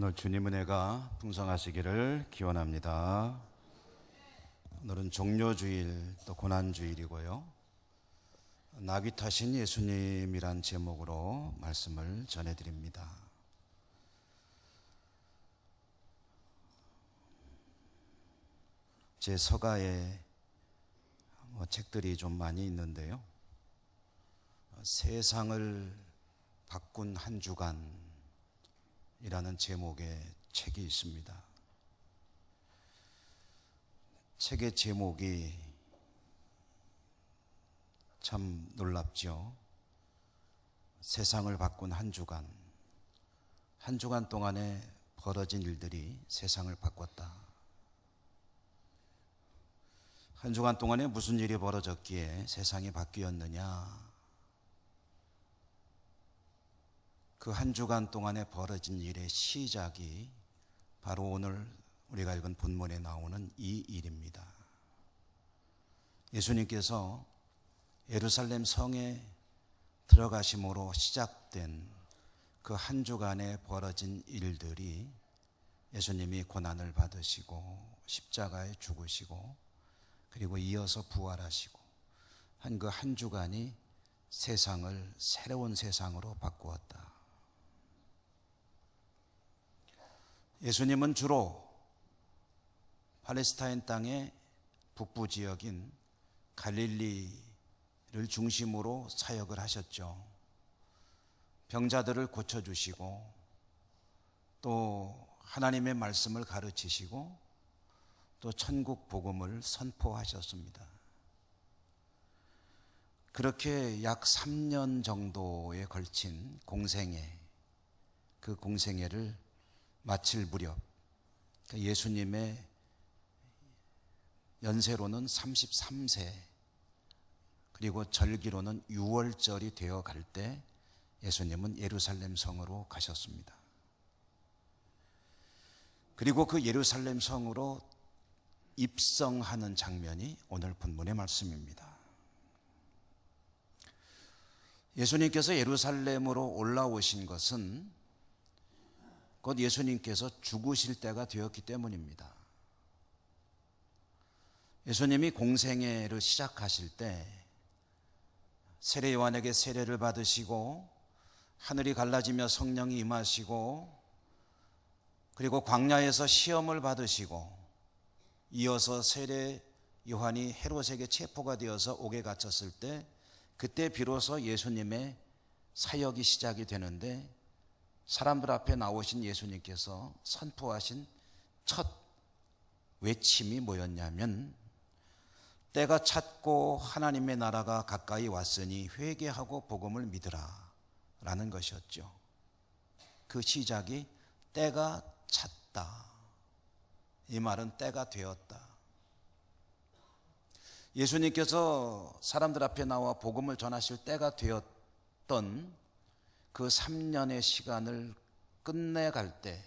오늘 주님 은혜가 풍성하시기를 기원합니다. 오늘은 종료주일 또 고난주일이고요. 나귀 타신 예수님이란 제목으로 말씀을 전해드립니다. 제 서가에 책들이 좀 많이 있는데요. 세상을 바꾼 한 주간 이라는 제목의 책이 있습니다. 책의 제목이 참 놀랍죠. 세상을 바꾼 한 주간, 한 주간 동안에 벌어진 일들이 세상을 바꿨다. 한 주간 동안에 무슨 일이 벌어졌기에 세상이 바뀌었느냐? 그 한 주간 동안에 벌어진 일의 시작이 바로 오늘 우리가 읽은 본문에 나오는 이 일입니다. 예수님께서 예루살렘 성에 들어가심으로 시작된 그 한 주간에 벌어진 일들이 예수님이 고난을 받으시고 십자가에 죽으시고 그리고 이어서 부활하시고 한 그 한 주간이 세상을 새로운 세상으로 바꾸었다. 예수님은 주로 팔레스타인 땅의 북부 지역인 갈릴리를 중심으로 사역을 하셨죠. 병자들을 고쳐주시고 또 하나님의 말씀을 가르치시고 또 천국 복음을 선포하셨습니다. 그렇게 약 3년 정도에 걸친 공생애, 그 공생애를 마칠 무렵 예수님의 연세로는 33세 그리고 절기로는 6월절이 되어 갈 때 예수님은 예루살렘 성으로 가셨습니다. 그리고 그 예루살렘 성으로 입성하는 장면이 오늘 본문의 말씀입니다. 예수님께서 예루살렘으로 올라오신 것은 곧 예수님께서 죽으실 때가 되었기 때문입니다. 예수님이 공생애를 시작하실 때 세례 요한에게 세례를 받으시고 하늘이 갈라지며 성령이 임하시고 그리고 광야에서 시험을 받으시고 이어서 세례 요한이 헤롯에게 체포가 되어서 옥에 갇혔을 때 그때 비로소 예수님의 사역이 시작이 되는데 사람들 앞에 나오신 예수님께서 선포하신 첫 외침이 뭐였냐면 때가 찼고 하나님의 나라가 가까이 왔으니 회개하고 복음을 믿으라 라는 것이었죠. 그 시작이 때가 찼다. 이 말은 때가 되었다. 예수님께서 사람들 앞에 나와 복음을 전하실 때가 되었던 그 3년의 시간을 끝내갈 때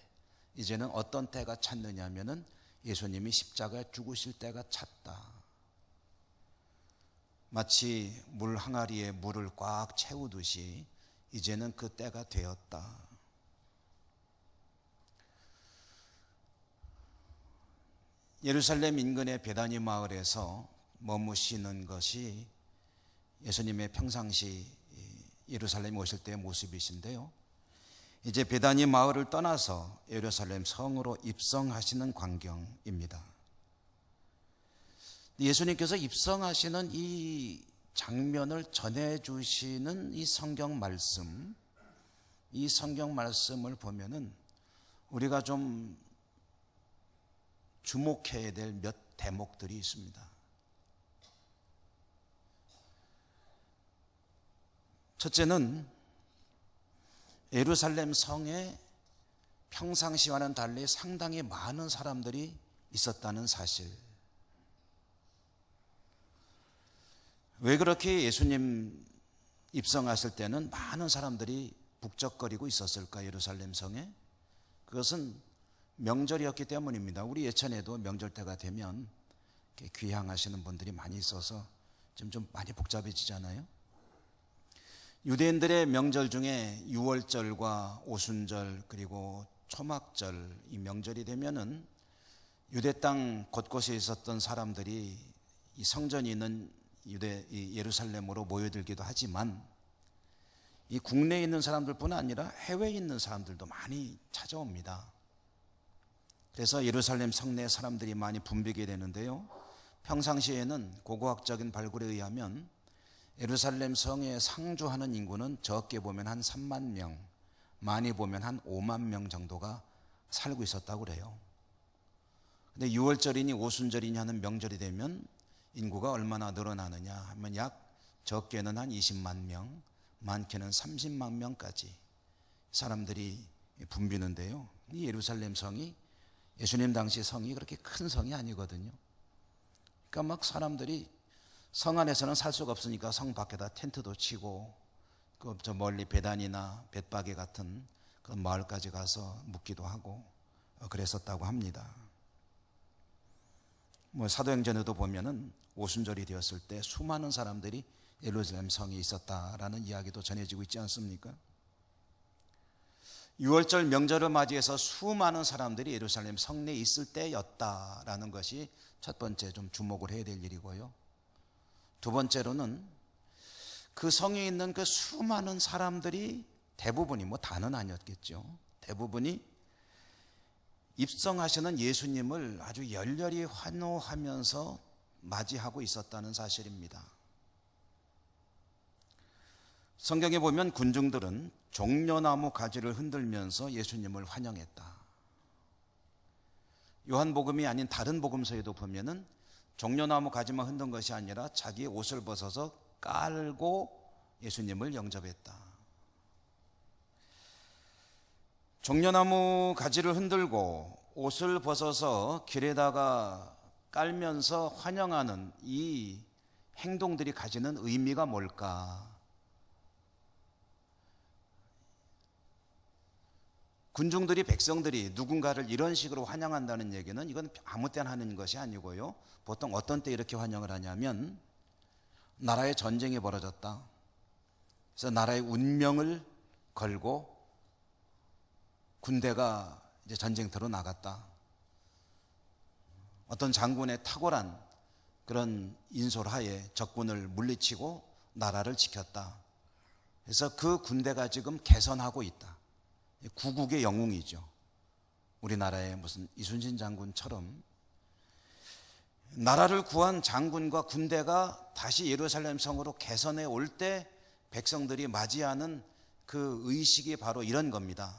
이제는 어떤 때가 찼느냐 하면은 예수님이 십자가에 죽으실 때가 찼다. 마치 물 항아리에 물을 꽉 채우듯이 이제는 그 때가 되었다. 예루살렘 인근의 베다니 마을에서 머무시는 것이 예수님의 평상시 예루살렘에 오실 때의 모습이신데요. 이제 베다니 마을을 떠나서 예루살렘 성으로 입성하시는 광경입니다. 예수님께서 입성하시는 이 장면을 전해주시는 이 성경 말씀을 보면은 우리가 좀 주목해야 될 몇 대목들이 있습니다. 첫째는 예루살렘 성에 평상시와는 달리 상당히 많은 사람들이 있었다는 사실. 왜 그렇게 예수님 입성하실 때는 많은 사람들이 북적거리고 있었을까? 예루살렘 성에 그것은 명절이었기 때문입니다. 우리 예천에도 명절 때가 되면 귀향하시는 분들이 많이 있어서 지금 좀 많이 복잡해지잖아요. 유대인들의 명절 중에 유월절과 오순절 그리고 초막절 이 명절이 되면은 유대 땅 곳곳에 있었던 사람들이 이 성전이 있는 이 예루살렘으로 모여들기도 하지만 이 국내에 있는 사람들뿐 아니라 해외에 있는 사람들도 많이 찾아옵니다. 그래서 예루살렘 성내에 사람들이 많이 붐비게 되는데요. 평상시에는 고고학적인 발굴에 의하면 예루살렘 성에 상주하는 인구는 적게 보면 한 3만 명, 많이 보면 한 5만 명 정도가 살고 있었다고 그래요. 근데 6월절이니 오순절이니 하는 명절이 되면 인구가 얼마나 늘어나느냐 하면 약 적게는 한 20만 명, 많게는 30만 명까지 사람들이 붐비는데요. 이 예루살렘 성이 예수님 당시 성이 그렇게 큰 성이 아니거든요. 그러니까 막 사람들이 성 안에서는 살 수가 없으니까 성 밖에다 텐트도 치고 그 저 멀리 베단이나 벳바게 같은 그런 마을까지 가서 묵기도 하고 그랬었다고 합니다. 뭐 사도행전에도 보면은 오순절이 되었을 때 수많은 사람들이 예루살렘 성에 있었다라는 이야기도 전해지고 있지 않습니까? 6월절 명절을 맞이해서 수많은 사람들이 예루살렘 성내에 있을 때였다라는 것이 첫 번째 좀 주목을 해야 될 일이고요. 두 번째로는 그 성에 있는 그 수많은 사람들이 대부분이 뭐 다는 아니었겠죠. 대부분이 입성하시는 예수님을 아주 열렬히 환호하면서 맞이하고 있었다는 사실입니다. 성경에 보면 군중들은 종려나무 가지를 흔들면서 예수님을 환영했다. 요한복음이 아닌 다른 복음서에도 보면은 종려나무 가지만 흔든 것이 아니라 자기의 옷을 벗어서 깔고 예수님을 영접했다. 종려나무 가지를 흔들고 옷을 벗어서 길에다가 깔면서 환영하는 이 행동들이 가지는 의미가 뭘까? 군중들이 백성들이 누군가를 이런 식으로 환영한다는 얘기는 이건 아무 때나 하는 것이 아니고요. 보통 어떤 때 이렇게 환영을 하냐면 나라의 전쟁이 벌어졌다. 그래서 나라의 운명을 걸고 군대가 이제 전쟁터로 나갔다. 어떤 장군의 탁월한 그런 인솔하에 적군을 물리치고 나라를 지켰다. 그래서 그 군대가 지금 개선하고 있다. 구국의 영웅이죠. 우리나라의 무슨 이순신 장군처럼 나라를 구한 장군과 군대가 다시 예루살렘 성으로 개선해 올 때 백성들이 맞이하는 그 의식이 바로 이런 겁니다.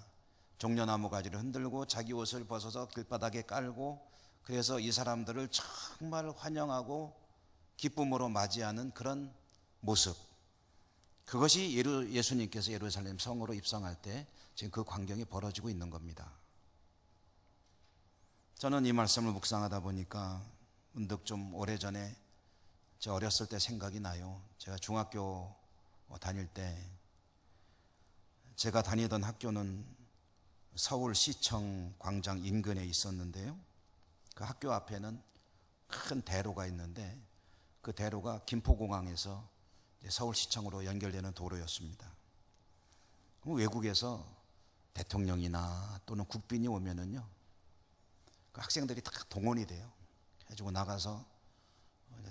종려나무 가지를 흔들고 자기 옷을 벗어서 길바닥에 깔고 그래서 이 사람들을 정말 환영하고 기쁨으로 맞이하는 그런 모습, 그것이 예수님께서 예루살렘 성으로 입성할 때 지금 그 광경이 벌어지고 있는 겁니다. 저는 이 말씀을 묵상하다 보니까 문득 좀 오래전에 저 어렸을 때 생각이 나요. 제가 중학교 다닐 때 제가 다니던 학교는 서울시청 광장 인근에 있었는데요. 그 학교 앞에는 큰 대로가 있는데 그 대로가 김포공항에서 서울시청으로 연결되는 도로였습니다. 외국에서 대통령이나 또는 국빈이 오면은요, 그 학생들이 다 동원이 돼요. 해주고 나가서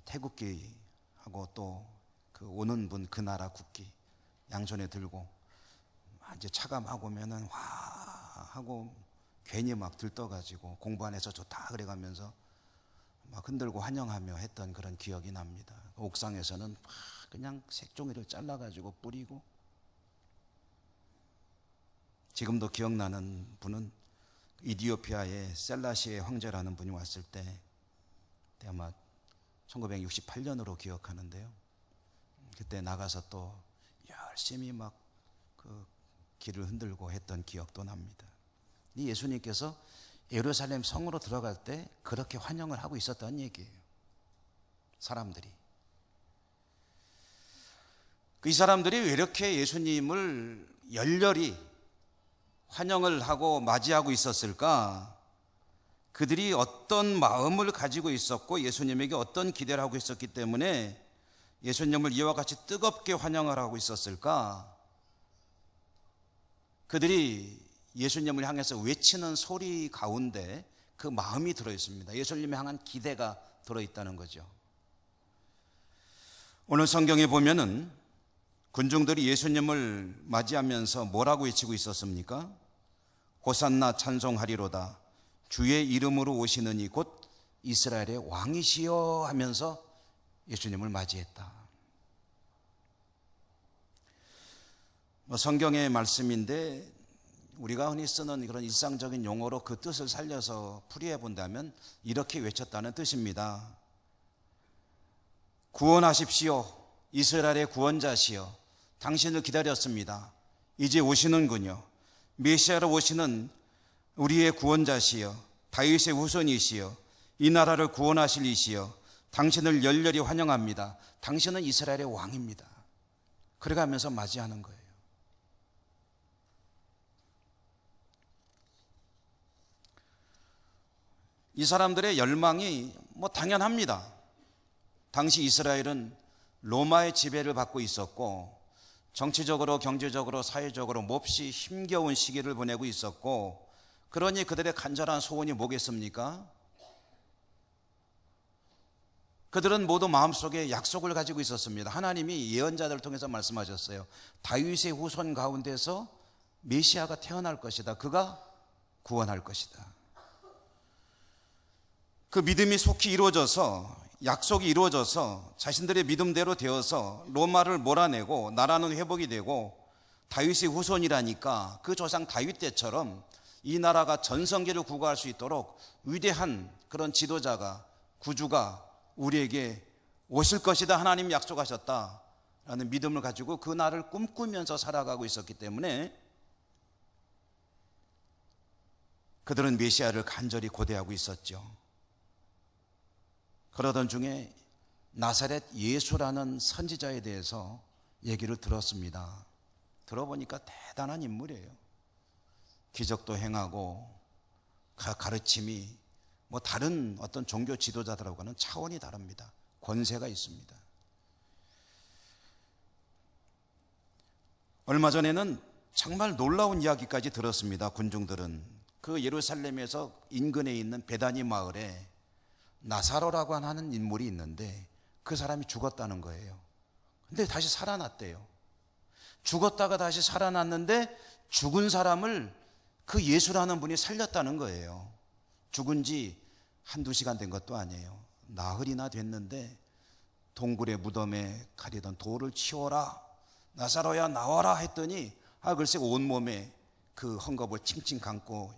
태국기하고 또 그 오는 분 그 나라 국기 양손에 들고 이제 차가 막 오면은 와 하고 괜히 막 들떠가지고 공부 안 해서 좋다 그래가면서 막 흔들고 환영하며 했던 그런 기억이 납니다. 옥상에서는 막 그냥 색종이를 잘라가지고 뿌리고. 지금도 기억나는 분은 이디오피아의 셀라시의 황제라는 분이 왔을 때 아마 1968년으로 기억하는데요. 그때 나가서 또 열심히 막 그 길을 흔들고 했던 기억도 납니다. 이 예수님께서 예루살렘 성으로 들어갈 때 그렇게 환영을 하고 있었다는 얘기예요. 사람들이. 이 사람들이 왜 이렇게 예수님을 열렬히 환영을 하고 맞이하고 있었을까? 그들이 어떤 마음을 가지고 있었고 예수님에게 어떤 기대를 하고 있었기 때문에 예수님을 이와 같이 뜨겁게 환영을 하고 있었을까? 그들이 예수님을 향해서 외치는 소리 가운데 그 마음이 들어있습니다. 예수님을 향한 기대가 들어있다는 거죠. 오늘 성경에 보면은 군중들이 예수님을 맞이하면서 뭐라고 외치고 있었습니까? 호산나 찬송하리로다. 주의 이름으로 오시는 이 곧 이스라엘의 왕이시여 하면서 예수님을 맞이했다. 성경의 말씀인데 우리가 흔히 쓰는 그런 일상적인 용어로 그 뜻을 살려서 풀이해 본다면 이렇게 외쳤다는 뜻입니다. 구원하십시오. 이스라엘의 구원자시여. 당신을 기다렸습니다. 이제 오시는군요. 메시아로 오시는 우리의 구원자시여. 다윗의 후손이시여. 이 나라를 구원하실 이시여. 당신을 열렬히 환영합니다. 당신은 이스라엘의 왕입니다. 그래가면서 맞이하는 거예요. 이 사람들의 열망이 당연합니다. 당시 이스라엘은 로마의 지배를 받고 있었고 정치적으로 경제적으로 사회적으로 몹시 힘겨운 시기를 보내고 있었고, 그러니 그들의 간절한 소원이 뭐겠습니까? 그들은 모두 마음속에 약속을 가지고 있었습니다. 하나님이 예언자들을 통해서 말씀하셨어요. 다윗의 후손 가운데서 메시아가 태어날 것이다. 그가 구원할 것이다. 그 믿음이 속히 이루어져서, 약속이 이루어져서 자신들의 믿음대로 되어서 로마를 몰아내고 나라는 회복이 되고 다윗의 후손이라니까 그 조상 다윗 때처럼 이 나라가 전성기를 구가할 수 있도록 위대한 그런 지도자가, 구주가 우리에게 오실 것이다. 하나님 약속하셨다라는 믿음을 가지고 그 날을 꿈꾸면서 살아가고 있었기 때문에 그들은 메시아를 간절히 고대하고 있었죠. 그러던 중에 나사렛 예수라는 선지자에 대해서 얘기를 들었습니다. 들어보니까 대단한 인물이에요. 기적도 행하고 가르침이 다른 어떤 종교 지도자들하고는 차원이 다릅니다. 권세가 있습니다. 얼마 전에는 정말 놀라운 이야기까지 들었습니다. 군중들은 그 예루살렘에서 인근에 있는 베다니 마을에 나사로라고 하는 인물이 있는데 그 사람이 죽었다는 거예요. 근데 다시 살아났대요. 죽었다가 다시 살아났는데 죽은 사람을 그 예수라는 분이 살렸다는 거예요. 죽은 지 한두 시간 된 것도 아니에요. 나흘이나 됐는데 동굴의 무덤에 가리던 돌을 치워라. 나사로야 나와라 했더니 글쎄 온몸에 그 헝겊을 칭칭 감고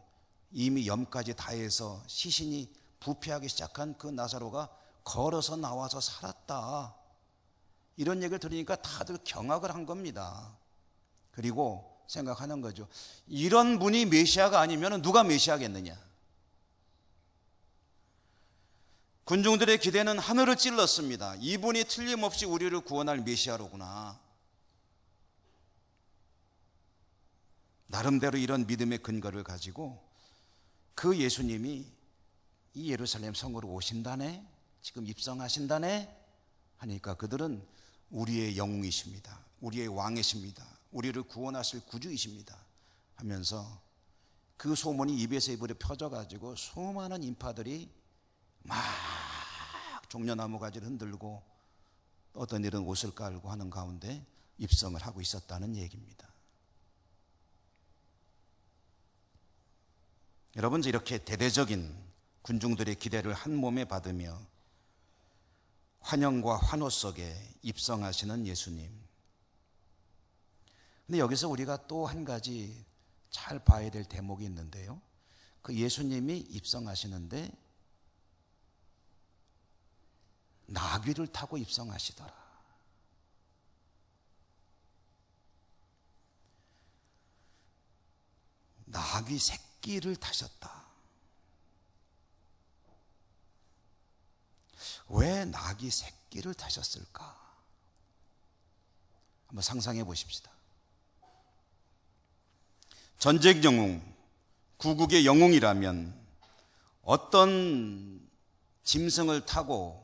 이미 염까지 다해서 시신이 부패하기 시작한 그 나사로가 걸어서 나와서 살았다. 이런 얘기를 들으니까 다들 경악을 한 겁니다. 그리고 생각하는 거죠. 이런 분이 메시아가 아니면 누가 메시아겠느냐. 군중들의 기대는 하늘을 찔렀습니다. 이분이 틀림없이 우리를 구원할 메시아로구나. 나름대로 이런 믿음의 근거를 가지고 그 예수님이 이 예루살렘 성으로 오신다네, 지금 입성하신다네 하니까 그들은 우리의 영웅이십니다. 우리의 왕이십니다. 우리를 구원하실 구주이십니다 하면서 그 소문이 입에서 입으로 펴져가지고 수많은 인파들이 막 종려나무 가지를 흔들고 어떤 일은 옷을 깔고 하는 가운데 입성을 하고 있었다는 얘기입니다. 여러분, 이렇게 대대적인 군중들의 기대를 한 몸에 받으며 환영과 환호 속에 입성하시는 예수님. 근데 여기서 우리가 또 한 가지 잘 봐야 될 대목이 있는데요. 그 예수님이 입성하시는데 나귀를 타고 입성하시더라. 나귀 새끼를 타셨다. 왜 나귀 새끼를 타셨을까? 한번 상상해 보십시다. 전쟁 영웅, 구국의 영웅이라면 어떤 짐승을 타고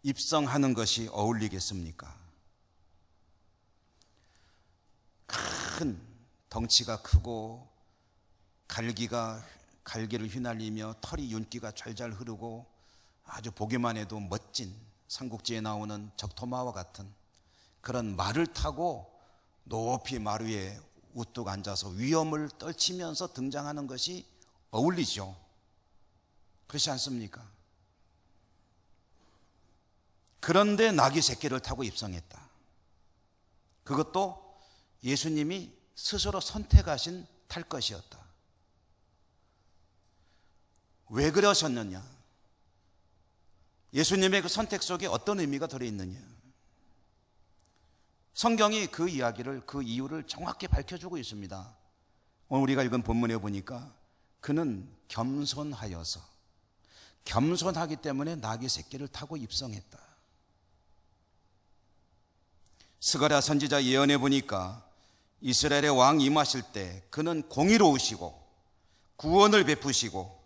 입성하는 것이 어울리겠습니까? 큰 덩치가 크고 갈기를 휘날리며 털이 윤기가 잘잘 흐르고 아주 보기만 해도 멋진 삼국지에 나오는 적토마와 같은 그런 말을 타고 높이 말 위에 우뚝 앉아서 위엄을 떨치면서 등장하는 것이 어울리죠. 그렇지 않습니까? 그런데 나귀 새끼를 타고 입성했다. 그것도 예수님이 스스로 선택하신 탈 것이었다. 왜 그러셨느냐? 예수님의 그 선택 속에 어떤 의미가 들어있느냐? 성경이 그 이야기를, 그 이유를 정확히 밝혀주고 있습니다. 오늘 우리가 읽은 본문에 보니까 그는 겸손하기 때문에 나귀 새끼를 타고 입성했다. 스가랴 선지자 예언에 보니까 이스라엘의 왕 임하실 때 그는 공의로우시고 구원을 베푸시고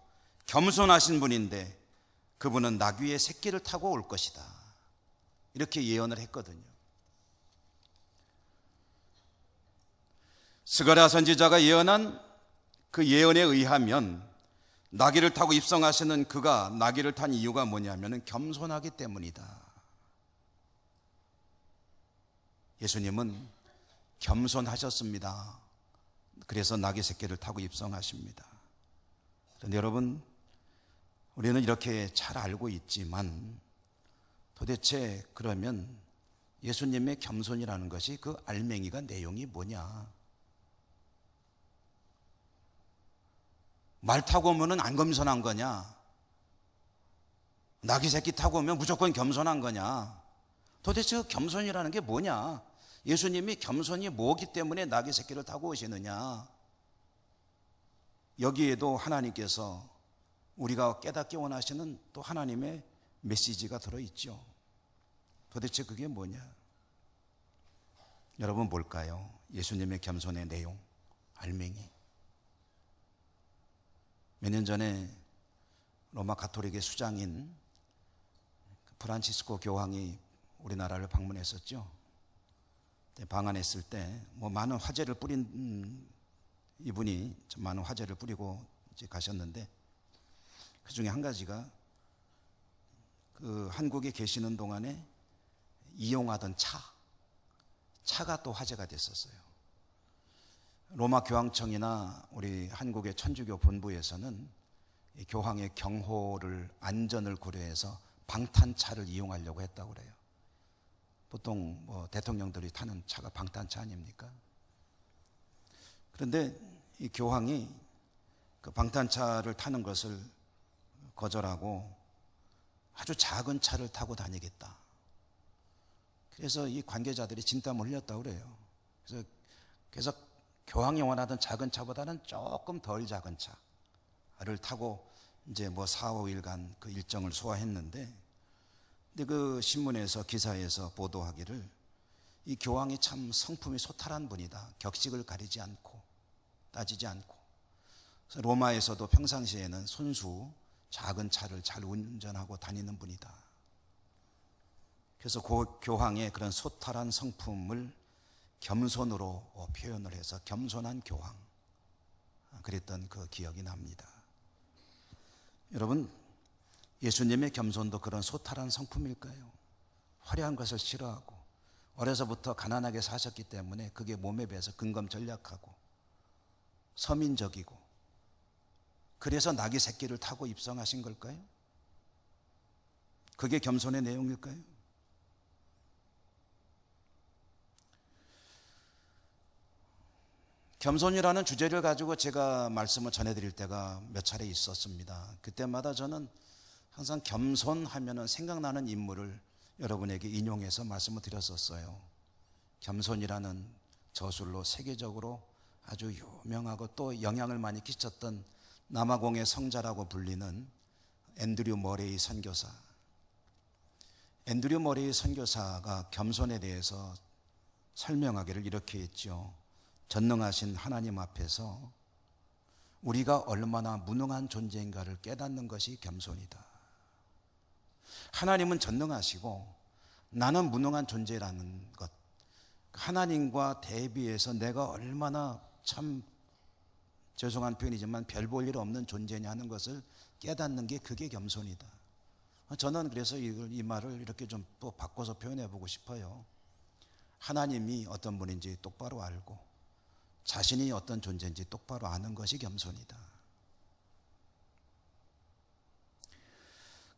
겸손하신 분인데 그분은 나귀의 새끼를 타고 올 것이다. 이렇게 예언을 했거든요. 스가랴 선지자가 예언한 그 예언에 의하면 나귀를 타고 입성하시는 그가 나귀를 탄 이유가 뭐냐면 겸손하기 때문이다. 예수님은 겸손하셨습니다. 그래서 나귀 새끼를 타고 입성하십니다. 그런데 여러분, 우리는 이렇게 잘 알고 있지만 도대체 그러면 예수님의 겸손이라는 것이 그 알맹이가 내용이 뭐냐? 말 타고 오면 안 겸손한 거냐? 나귀 새끼 타고 오면 무조건 겸손한 거냐? 도대체 그 겸손이라는 게 뭐냐? 예수님이 겸손이 뭐기 때문에 나귀 새끼를 타고 오시느냐? 여기에도 하나님께서 우리가 깨닫기 원하시는 또 하나님의 메시지가 들어있죠. 도대체 그게 뭐냐? 여러분 뭘까요? 예수님의 겸손의 내용, 알맹이. 몇 년 전에 로마 가톨릭의 수장인 프란치스코 교황이 우리나라를 방문했었죠. 방한했을 때 많은 화제를 뿌린 이분이 많은 화제를 뿌리고 이제 가셨는데 그 중에 한 가지가 그 한국에 계시는 동안에 이용하던 차가 또 화제가 됐었어요. 로마 교황청이나 우리 한국의 천주교 본부에서는 교황의 경호를 안전을 고려해서 방탄차를 이용하려고 했다고 그래요. 보통 대통령들이 타는 차가 방탄차 아닙니까? 그런데 이 교황이 그 방탄차를 타는 것을 거절하고 아주 작은 차를 타고 다니겠다. 그래서 이 관계자들이 진땀을 흘렸다고 그래요. 그래서 교황이 원하던 작은 차보다는 조금 덜 작은 차를 타고 이제 4, 5일간 그 일정을 소화했는데, 근데 그 신문에서 기사에서 보도하기를 이 교황이 참 성품이 소탈한 분이다. 격식을 가리지 않고 따지지 않고. 그래서 로마에서도 평상시에는 손수 작은 차를 잘 운전하고 다니는 분이다. 그래서 그 교황의 그런 소탈한 성품을 겸손으로 표현을 해서 겸손한 교황, 그랬던 그 기억이 납니다. 여러분, 예수님의 겸손도 그런 소탈한 성품일까요? 화려한 것을 싫어하고 어려서부터 가난하게 사셨기 때문에 그게 몸에 배서 근검전략하고 서민적이고, 그래서 나귀 새끼를 타고 입성하신 걸까요? 그게 겸손의 내용일까요? 겸손이라는 주제를 가지고 제가 말씀을 전해드릴 때가 몇 차례 있었습니다. 그때마다 저는 항상 겸손하면 생각나는 인물을 여러분에게 인용해서 말씀을 드렸었어요. 겸손이라는 저술로 세계적으로 아주 유명하고 또 영향을 많이 끼쳤던 남아공의 성자라고 불리는 앤드류 머레이 선교사. 앤드류 머레이 선교사가 겸손에 대해서 설명하기를 이렇게 했죠. 전능하신 하나님 앞에서 우리가 얼마나 무능한 존재인가를 깨닫는 것이 겸손이다. 하나님은 전능하시고 나는 무능한 존재라는 것, 하나님과 대비해서 내가 얼마나 참 죄송한 표현이지만 별 볼 일 없는 존재냐 하는 것을 깨닫는 게 그게 겸손이다. 저는 그래서 이 말을 이렇게 좀 또 바꿔서 표현해 보고 싶어요. 하나님이 어떤 분인지 똑바로 알고 자신이 어떤 존재인지 똑바로 아는 것이 겸손이다.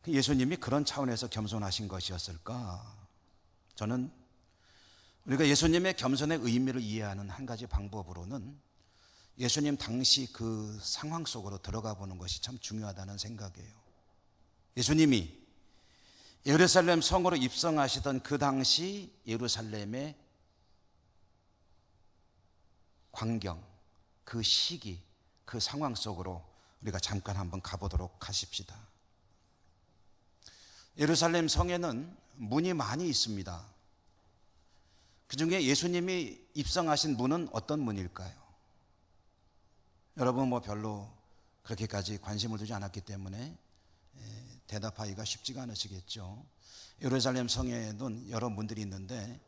예수님이 그런 차원에서 겸손하신 것이었을까? 저는 우리가 예수님의 겸손의 의미를 이해하는 한 가지 방법으로는 예수님 당시 그 상황 속으로 들어가 보는 것이 참 중요하다는 생각이에요. 예수님이 예루살렘 성으로 입성하시던 그 당시 예루살렘의 광경, 그 시기, 그 상황 속으로 우리가 잠깐 한번 가보도록 하십시다. 예루살렘 성에는 문이 많이 있습니다. 그 중에 예수님이 입성하신 문은 어떤 문일까요? 여러분 별로 그렇게까지 관심을 두지 않았기 때문에 대답하기가 쉽지가 않으시겠죠. 예루살렘 성에는 여러 문들이 있는데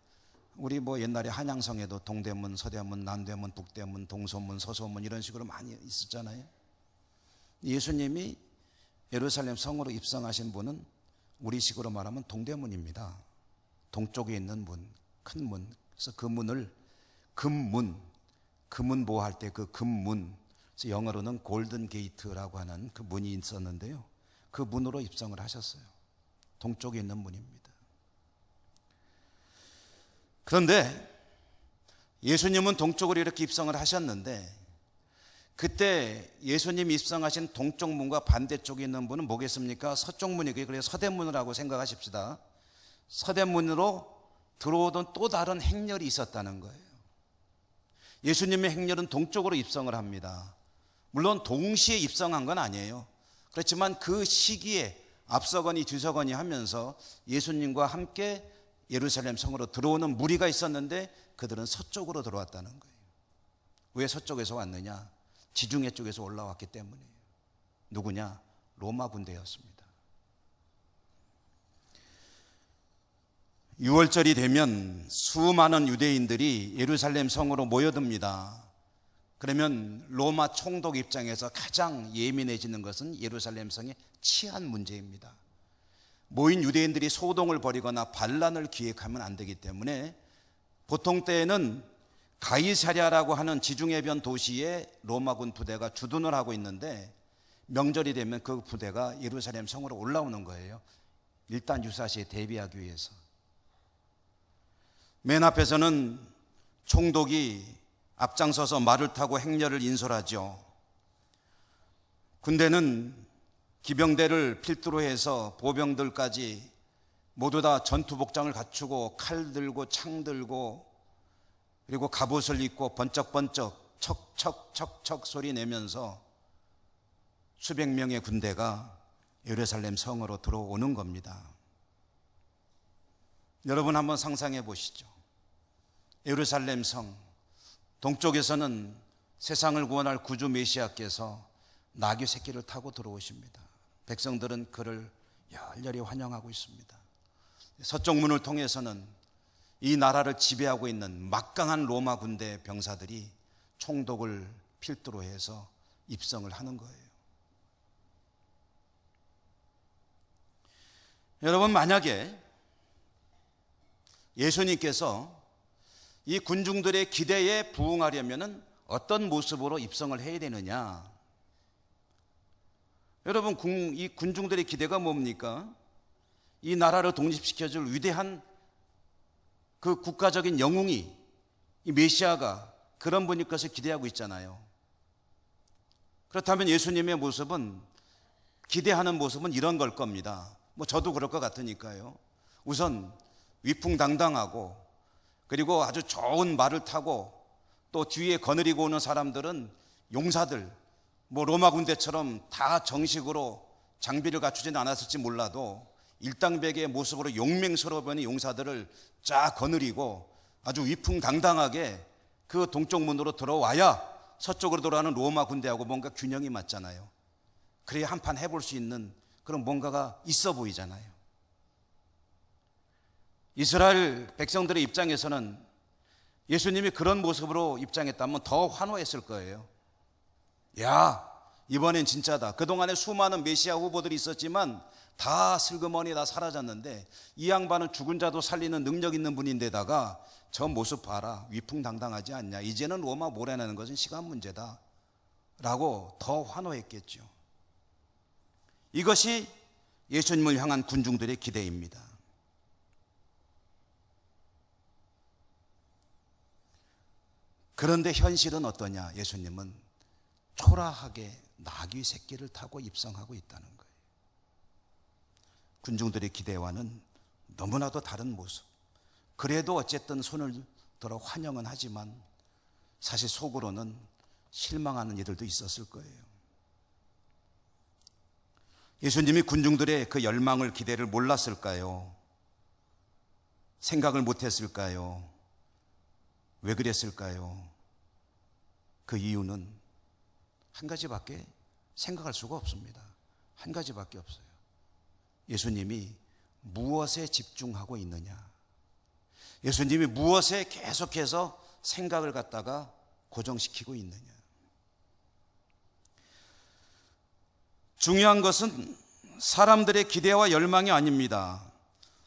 우리 옛날에 한양성에도 동대문, 서대문, 남대문, 북대문, 동서문, 서소문 이런 식으로 많이 있었잖아요. 예수님이 예루살렘 성으로 입성하신 분은 우리식으로 말하면 동대문입니다. 동쪽에 있는 문, 큰 문. 그래서 그 문을 금문, 금문 보호할 때 그 금문, 그래서 영어로는 골든 게이트라고 하는 그 문이 있었는데요. 그 문으로 입성을 하셨어요. 동쪽에 있는 문입니다. 그런데 예수님은 동쪽으로 이렇게 입성을 하셨는데 그때 예수님 입성하신 동쪽 문과 반대쪽에 있는 문은 뭐겠습니까? 서쪽 문이고요. 그래서 서대문이라고 생각하십시다. 서대문으로 들어오던 또 다른 행렬이 있었다는 거예요. 예수님의 행렬은 동쪽으로 입성을 합니다. 물론 동시에 입성한 건 아니에요. 그렇지만 그 시기에 앞서거니 뒤서거니 하면서 예수님과 함께 예루살렘 성으로 들어오는 무리가 있었는데 그들은 서쪽으로 들어왔다는 거예요. 왜 서쪽에서 왔느냐? 지중해 쪽에서 올라왔기 때문이에요. 누구냐? 로마 군대였습니다. 6월절이 되면 수많은 유대인들이 예루살렘 성으로 모여듭니다. 그러면 로마 총독 입장에서 가장 예민해지는 것은 예루살렘 성의 치안 문제입니다. 모인 유대인들이 소동을 벌이거나 반란을 기획하면 안 되기 때문에 보통 때에는 가이사랴라고 하는 지중해변 도시에 로마군 부대가 주둔을 하고 있는데 명절이 되면 그 부대가 예루살렘 성으로 올라오는 거예요. 일단 유사시에 대비하기 위해서. 맨 앞에서는 총독이 앞장서서 말을 타고 행렬을 인솔하죠. 군대는 기병대를 필두로 해서 보병들까지 모두 다 전투복장을 갖추고 칼 들고 창 들고 그리고 갑옷을 입고 번쩍번쩍 척척척척 소리 내면서 수백 명의 군대가 예루살렘 성으로 들어오는 겁니다. 여러분 한번 상상해 보시죠. 예루살렘 성 동쪽에서는 세상을 구원할 구주 메시아께서 나귀 새끼를 타고 들어오십니다. 백성들은 그를 열렬히 환영하고 있습니다. 서쪽 문을 통해서는 이 나라를 지배하고 있는 막강한 로마 군대 병사들이 총독을 필두로 해서 입성을 하는 거예요. 여러분 만약에 예수님께서 이 군중들의 기대에 부응하려면 어떤 모습으로 입성을 해야 되느냐? 여러분 이 군중들의 기대가 뭡니까? 이 나라를 독립시켜줄 위대한 그 국가적인 영웅이 이 메시아가 그런 분일 것을 기대하고 있잖아요. 그렇다면 예수님의 모습은 기대하는 모습은 이런 걸 겁니다. 저도 그럴 것 같으니까요. 우선 위풍당당하고 그리고 아주 좋은 말을 타고 또 뒤에 거느리고 오는 사람들은 용사들 로마 군대처럼 다 정식으로 장비를 갖추지는 않았을지 몰라도 일당백의 모습으로 용맹스러워 보이는 용사들을 쫙 거느리고 아주 위풍당당하게 그 동쪽 문으로 들어와야 서쪽으로 돌아가는 로마 군대하고 뭔가 균형이 맞잖아요. 그래야 한판 해볼 수 있는 그런 뭔가가 있어 보이잖아요. 이스라엘 백성들의 입장에서는 예수님이 그런 모습으로 입장했다면 더 환호했을 거예요. 야, 이번엔 진짜다. 그동안에 수많은 메시아 후보들이 있었지만 다 슬그머니 다 사라졌는데 이 양반은 죽은 자도 살리는 능력 있는 분인데다가 저 모습 봐라. 위풍당당하지 않냐. 이제는 로마 몰아내는 것은 시간 문제다 라고 더 환호했겠죠. 이것이 예수님을 향한 군중들의 기대입니다. 그런데 현실은 어떠냐? 예수님은 초라하게 나귀 새끼를 타고 입성하고 있다는 거예요. 군중들의 기대와는 너무나도 다른 모습. 그래도 어쨌든 손을 들어 환영은 하지만 사실 속으로는 실망하는 이들도 있었을 거예요. 예수님이 군중들의 그 열망을, 기대를 몰랐을까요? 생각을 못했을까요? 왜 그랬을까요? 그 이유는 한 가지밖에 생각할 수가 없습니다. 한 가지밖에 없어요. 예수님이 무엇에 집중하고 있느냐? 예수님이 무엇에 계속해서 생각을 갖다가 고정시키고 있느냐? 중요한 것은 사람들의 기대와 열망이 아닙니다.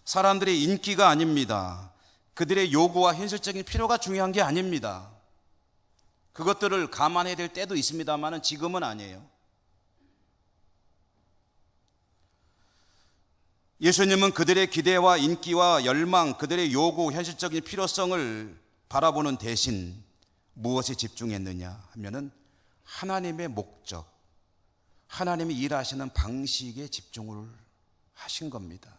사람들의 인기가 아닙니다. 그들의 요구와 현실적인 필요가 중요한 게 아닙니다. 그것들을 감안해야 될 때도 있습니다만 지금은 아니에요. 예수님은 그들의 기대와 인기와 열망, 그들의 요구, 현실적인 필요성을 바라보는 대신 무엇에 집중했느냐 하면은 하나님의 목적, 하나님이 일하시는 방식에 집중을 하신 겁니다.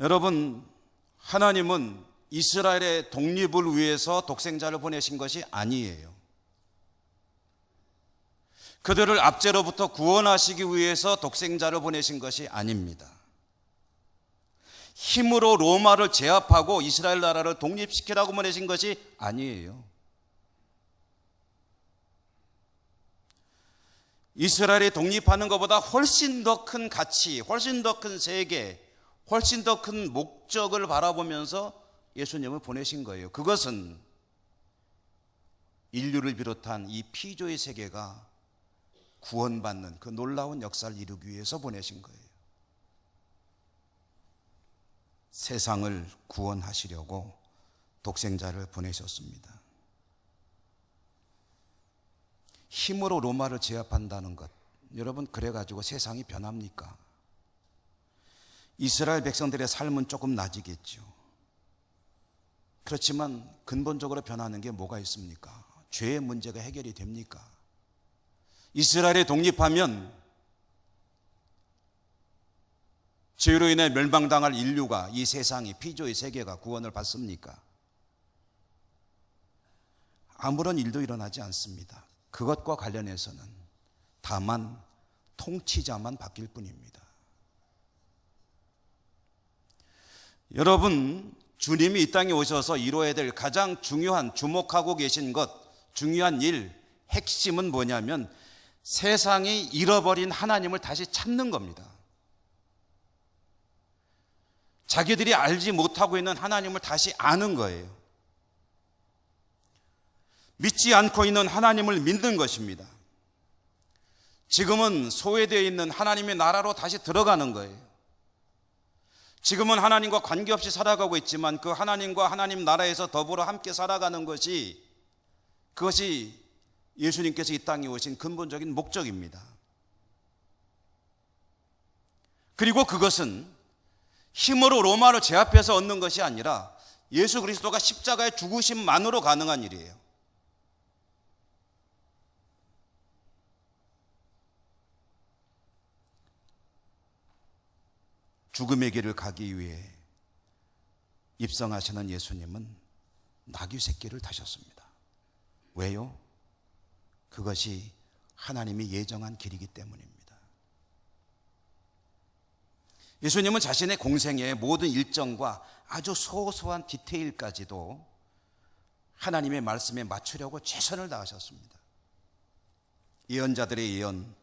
여러분, 하나님은 이스라엘의 독립을 위해서 독생자를 보내신 것이 아니에요. 그들을 압제로부터 구원하시기 위해서 독생자를 보내신 것이 아닙니다. 힘으로 로마를 제압하고 이스라엘 나라를 독립시키라고 보내신 것이 아니에요. 이스라엘이 독립하는 것보다 훨씬 더 큰 가치, 훨씬 더 큰 세계, 훨씬 더 큰 목적을 바라보면서 예수님을 보내신 거예요. 그것은 인류를 비롯한 이 피조의 세계가 구원받는 그 놀라운 역사를 이루기 위해서 보내신 거예요. 세상을 구원하시려고 독생자를 보내셨습니다. 힘으로 로마를 제압한다는 것, 여러분, 그래가지고 세상이 변합니까? 이스라엘 백성들의 삶은 조금 나아지겠죠. 그렇지만 근본적으로 변하는 게 뭐가 있습니까? 죄의 문제가 해결이 됩니까? 이스라엘이 독립하면 죄로 인해 멸망당할 인류가, 이 세상이, 피조의 세계가 구원을 받습니까? 아무런 일도 일어나지 않습니다. 그것과 관련해서는 다만 통치자만 바뀔 뿐입니다. 여러분, 주님이 이 땅에 오셔서 이루어야 될 가장 중요한, 주목하고 계신 것, 중요한 일, 핵심은 뭐냐면 세상이 잃어버린 하나님을 다시 찾는 겁니다. 자기들이 알지 못하고 있는 하나님을 다시 아는 거예요. 믿지 않고 있는 하나님을 믿는 것입니다. 지금은 소외되어 있는 하나님의 나라로 다시 들어가는 거예요. 지금은 하나님과 관계없이 살아가고 있지만 그 하나님과 하나님 나라에서 더불어 함께 살아가는 것이, 그것이 예수님께서 이 땅에 오신 근본적인 목적입니다. 그리고 그것은 힘으로 로마를 제압해서 얻는 것이 아니라 예수 그리스도가 십자가에 죽으심만으로 가능한 일이에요. 죽음의 길을 가기 위해 입성하시는 예수님은 나귀 새끼를 타셨습니다. 왜요? 그것이 하나님이 예정한 길이기 때문입니다. 예수님은 자신의 공생의 모든 일정과 아주 소소한 디테일까지도 하나님의 말씀에 맞추려고 최선을 다하셨습니다. 예언자들의 예언,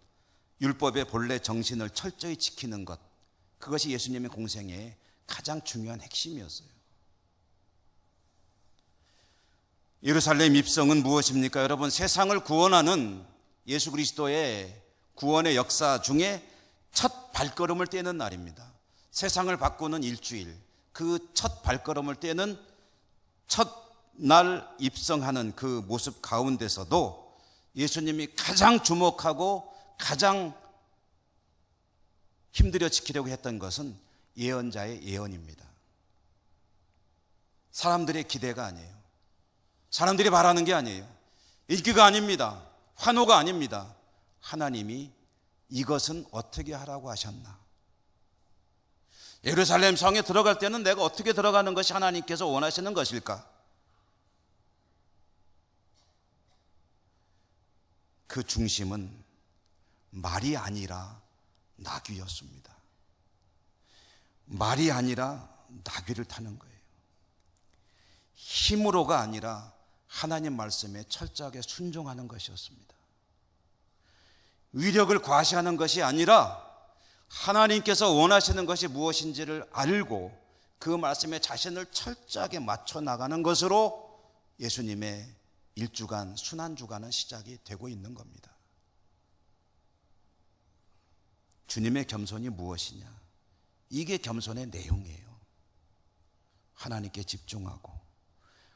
율법의 본래 정신을 철저히 지키는 것, 그것이 예수님의 공생의 가장 중요한 핵심이었어요. 예루살렘 입성은 무엇입니까? 여러분, 세상을 구원하는 예수 그리스도의 구원의 역사 중에 첫 발걸음을 떼는 날입니다. 세상을 바꾸는 일주일, 그 첫 발걸음을 떼는 첫날 입성하는 그 모습 가운데서도 예수님이 가장 주목하고 가장 힘들여 지키려고 했던 것은 예언자의 예언입니다. 사람들의 기대가 아니에요. 사람들이 바라는 게 아니에요. 인기가 아닙니다. 환호가 아닙니다. 하나님이 이것은 어떻게 하라고 하셨나? 예루살렘 성에 들어갈 때는 내가 어떻게 들어가는 것이 하나님께서 원하시는 것일까? 그 중심은 말이 아니라 나귀였습니다. 말이 아니라 나귀를 타는 거예요. 힘으로가 아니라 하나님 말씀에 철저하게 순종하는 것이었습니다. 위력을 과시하는 것이 아니라 하나님께서 원하시는 것이 무엇인지를 알고 그 말씀에 자신을 철저하게 맞춰 나가는 것으로 예수님의 일주간, 순환주간은 시작이 되고 있는 겁니다. 주님의 겸손이 무엇이냐? 이게 겸손의 내용이에요. 하나님께 집중하고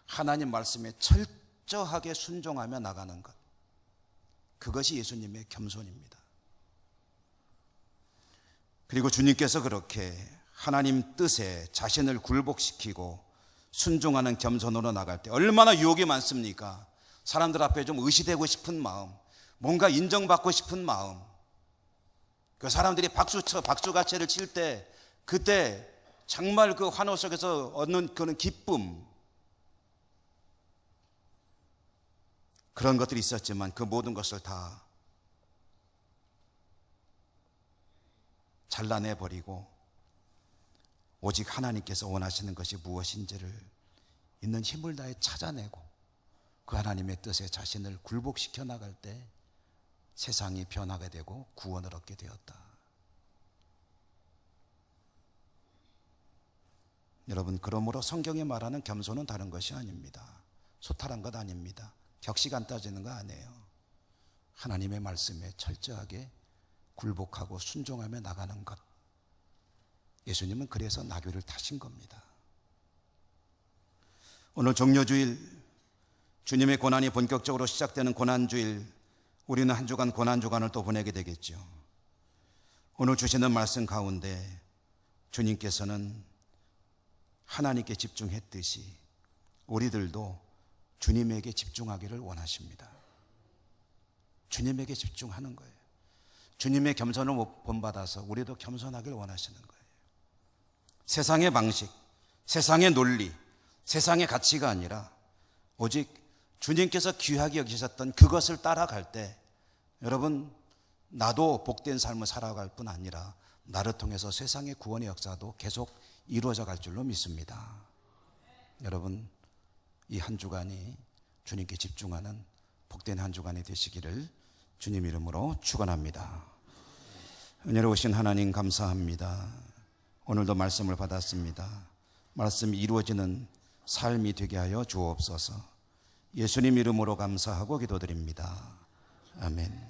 하나님 말씀에 철저하게 순종하며 나가는 것, 그것이 예수님의 겸손입니다. 그리고 주님께서 그렇게 하나님 뜻에 자신을 굴복시키고 순종하는 겸손으로 나갈 때 얼마나 유혹이 많습니까? 사람들 앞에 좀 의시되고 싶은 마음, 뭔가 인정받고 싶은 마음, 그 사람들이 박수가채를 칠 때 그때 정말 그 환호 속에서 얻는 그런 기쁨, 그런 것들이 있었지만 그 모든 것을 다 잘라내버리고 오직 하나님께서 원하시는 것이 무엇인지를 있는 힘을 다해 찾아내고 그 하나님의 뜻에 자신을 굴복시켜 나갈 때 세상이 변하게 되고 구원을 얻게 되었다. 여러분, 그러므로 성경이 말하는 겸손은 다른 것이 아닙니다. 소탈한 것 아닙니다. 격시간 따지는 거 아니에요. 하나님의 말씀에 철저하게 굴복하고 순종하며 나가는 것. 예수님은 그래서 나귀를 타신 겁니다. 오늘 종려주일, 주님의 고난이 본격적으로 시작되는 고난주일, 우리는 한 주간 고난주간을 또 보내게 되겠죠. 오늘 주시는 말씀 가운데 주님께서는 하나님께 집중했듯이 우리들도 주님에게 집중하기를 원하십니다. 주님에게 집중하는 거예요. 주님의 겸손을 본받아서 우리도 겸손하기를 원하시는 거예요. 세상의 방식, 세상의 논리, 세상의 가치가 아니라 오직 주님께서 귀하게 여기셨던 그것을 따라갈 때 여러분, 나도 복된 삶을 살아갈 뿐 아니라 나를 통해서 세상의 구원의 역사도 계속 이루어져 갈 줄로 믿습니다. 여러분, 이 한 주간이 주님께 집중하는 복된 한 주간이 되시기를 주님 이름으로 축원합니다. 은혜로우신 하나님 감사합니다. 오늘도 말씀을 받았습니다. 말씀이 이루어지는 삶이 되게 하여 주옵소서. 예수님 이름으로 감사하고 기도드립니다. 아멘.